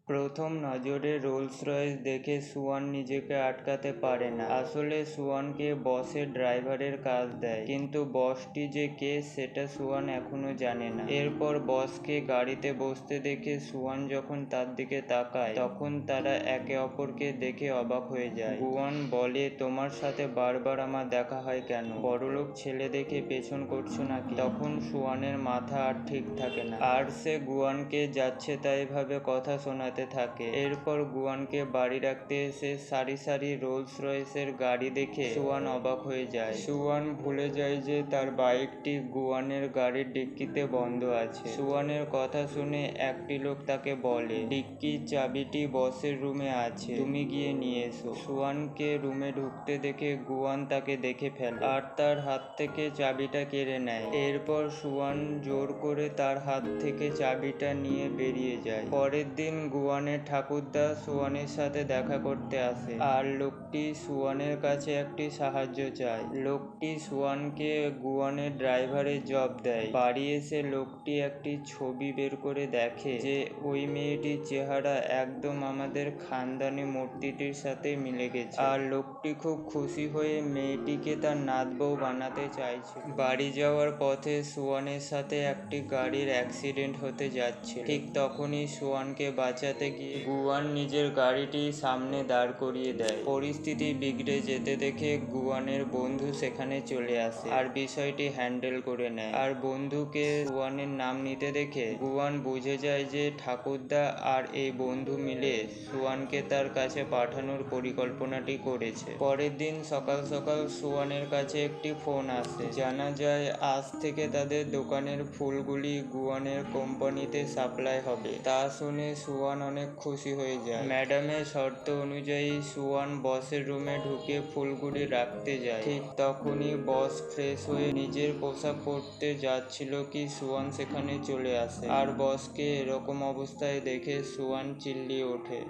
প্রথম নজরে Rolls Royce দেখে সুয়ান নিজেকে আটকাতে পারে না। আসলে সুয়ানকে বসের ড্রাইভারের কাজ দেয়, কিন্তু বসটি যে কে সেটা সুয়ান এখনো জানে না। এরপর বসকে গাড়িতে বসতে দেখে সুয়ান যখন তার দিকে তাকায় তখন তারা একে অপরকে দেখে অবাক হয়ে যায়। গুয়ান বলে, তোমার সাথে বারবার আমার দেখা হয় কেন? বড়লোক ছেলে দেখে পেছন করছো নাকি? তখন সুয়ানের মাথা আর ঠিক থাকে না, আর সে গুয়ানকে যাচ্ছে তাই ভাবে কথা শোনাতে থাকে। এরপর গুয়ানকে বাড়ি রাখতে এসে সারি সারি রোলস রয়েসের গাড়ি দেখে সুয়ান অবাক হয়ে যায়। সুয়ান ভুলে যায় যে তার বাইকটি গুয়ানের গাড়ির ডিক্কিতে বন্ধ আছে। সুয়ানের কথা শুনে একটি লোক তাকে বলে, ডিক্কির চাবিটি বসের রুমে আছে, তুমি গিয়ে নিয়ে এসো। সুয়ানকে রুমে ঢুকতে দেখে গুয়ান তাকে দেখে ফেলে আর তার হাত থেকে চাবিটা কেড়ে নেয়। এরপর সুয়ান জোর করে তার হাত থেকে চাবিটা নিয়ে বেরিয়ে যায়। পরের দিন গুয়ানের ঠাকুরদা সুয়ানের সাথে দেখা করতে আসে, আর লোকটি সুয়ানের কাছে একটি সাহায্য চায়। লোকটি সুয়ানকে গুয়ানের ড্রাইভারের জব দেয়। বাড়ি এসে লোকটি একটি ছবি বের করে দেখে যে ওই মেয়েটির চেহারা একদম আমাদের খানদানি মূর্তিটির সাথে মিলে গেছে, আর লোকটি খুব খুশি হয়ে মেয়েটিকে তার নাত বউ বানাতে চাইছে। বাড়ি যাওয়ার পথে সুয়ানের সাথে একটি গাড়ির অ্যাক্সিডেন্ট হতে যাচ্ছে। ঠিক তখনই সুয়ানকে বাঁচাতে গিয়ে গুয়ান নিজের গাড়িটি সামনে দাঁড় করিয়ে দেয়। পরিস্থিতি বিগড়ে যেতে দেখে গুয়ানের বন্ধু সেখানে চলে আসে আর বিষয়টি হ্যান্ডেল করে নেয়। আর বন্ধুকে সুয়ানের নাম নিতে দেখে গুয়ান বুঝে যায় যে ঠাকুরদা আর এই বন্ধু মিলে সুয়ানকে তার কাছে পাঠানোর পরিকল্পনাটি করেছে। পরের দিন সকাল সকাল সুয়ানের কাছে একটি ফোন আসে। জানা যায় আজ থেকে তাদের দোকানের ফুলগুলি গুয়ানের কোম্পানিতে সাপ্লাই হবে। তা শুনে সুয়ান অনেক খুশি হয়ে যায়। ম্যাডামের শর্ত অনুযায়ী সুয়ান বসের রুমে ঢুকে ফুলগুলি রাখতে যায়। ঠিক তখনই বস ফ্রেশ হয়ে নিজের পোশাক পরতে যাচ্ছিল কি সুয়ান সেখানে চলে আসে, আর বসকে এরকম অবস্থায় দেখে সুয়ান চিল্লিয়ে ওঠে।